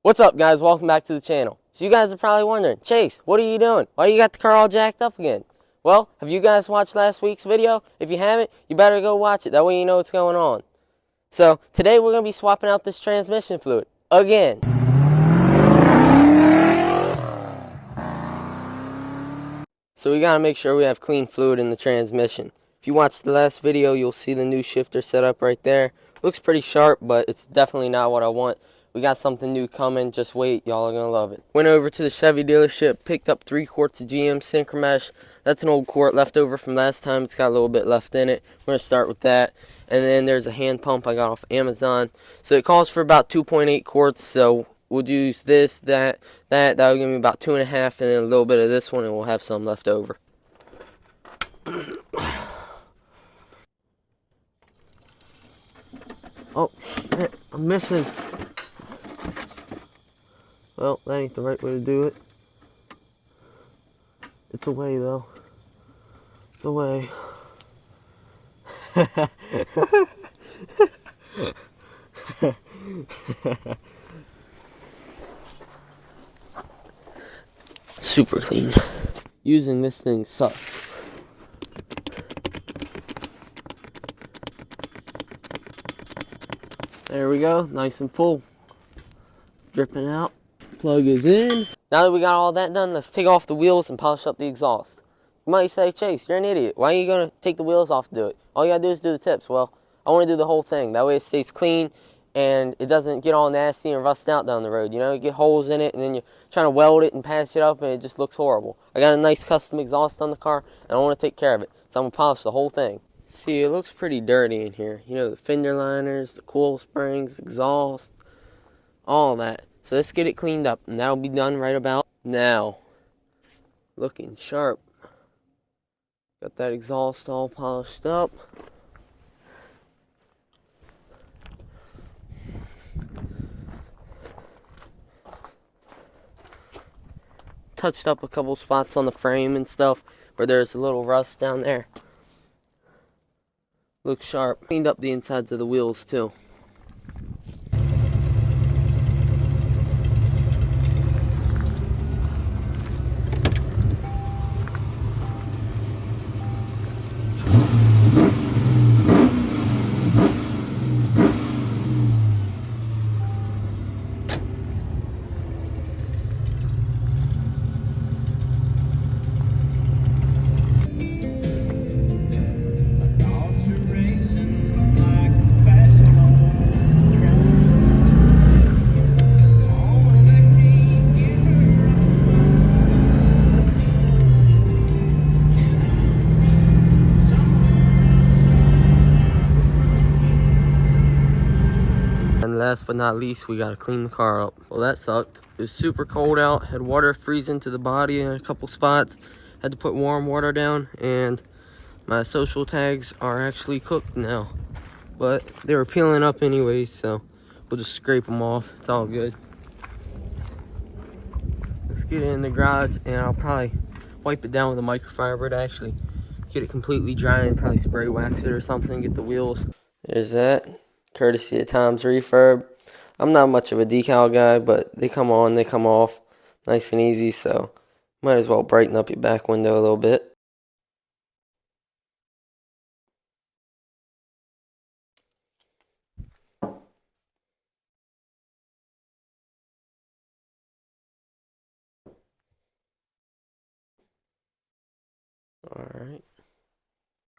What's up, guys? Welcome back to the channel. So you guys are probably wondering, Chase, what are you doing? Why you got the car all jacked up again? Well, have you guys watched last week's video? If you haven't, you better go watch it. That way you know what's going on. So today we're going to be swapping out this transmission fluid again. So we got to make sure we have clean fluid in the transmission. If you watched the last video, you'll see the new shifter set up right there. Looks pretty sharp, but it's definitely not what I want. We got something new coming. Just wait. Y'all are going to love it. Went over to the Chevy dealership, picked up 3 quarts of GM Synchromesh. That's an old quart left over from last time. It's got a little bit left in it. We're going to start with that. And then there's a hand pump I got off Amazon. So it calls for about 2.8 quarts. So we'll use this, that'll give me about 2.5, and then a little bit of this one, and we'll have some left over. Oh, shit, I'm missing. Well, that ain't the right way to do it. It's a way, though. It's a way. Super clean. Using this thing sucks. There we go, nice and full. Dripping out. Plug is in. Now that we got all that done, let's take off the wheels and polish up the exhaust. You might say, Chase, you're an idiot. Why are you going to take the wheels off to do it? All you got to do is do the tips. Well, I want to do the whole thing. That way it stays clean and it doesn't get all nasty and rust out down the road. You know, you get holes in it and then you're trying to weld it and patch it up and it just looks horrible. I got a nice custom exhaust on the car and I want to take care of it. So I'm going to polish the whole thing. See, it looks pretty dirty in here. You know, the fender liners, the coil springs, exhaust, all that. So let's get it cleaned up, and that'll be done right about now. Looking sharp. Got that exhaust all polished up. Touched up a couple spots on the frame and stuff where there's a little rust down there. Looks sharp. Cleaned up the insides of the wheels too. And last but not least, we gotta clean the car up. Well, that sucked. It was super cold out, had water freezing to the body in a couple spots. Had to put warm water down, and my social tags are actually cooked now. But they were peeling up anyways, so we'll just scrape them off. It's all good. Let's get it in the garage, and I'll probably wipe it down with a microfiber to actually get it completely dry and probably spray wax it or something, get the wheels. There's that. Courtesy of Tom's Refurb. I'm not much of a decal guy, but they come on, they come off nice and easy, so might as well brighten up your back window a little bit. Alright.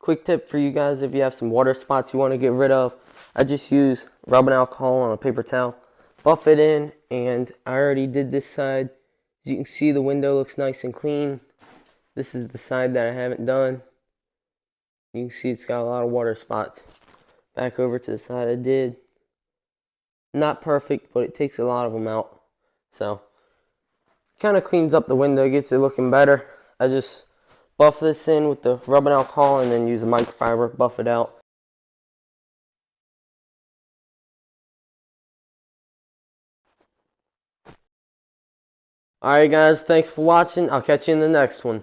Quick tip for you guys, if you have some water spots you want to get rid of, I just use rubbing alcohol on a paper towel, buff it in, and I already did this side. As you can see, the window looks nice and clean. This is the side that I haven't done. You can see it's got a lot of water spots. Back over to the side I did. Not perfect, but it takes a lot of them out. So, kind of cleans up the window, gets it looking better. I just buff this in with the rubbing alcohol and then use a microfiber, buff it out. Alright guys, thanks for watching. I'll catch you in the next one.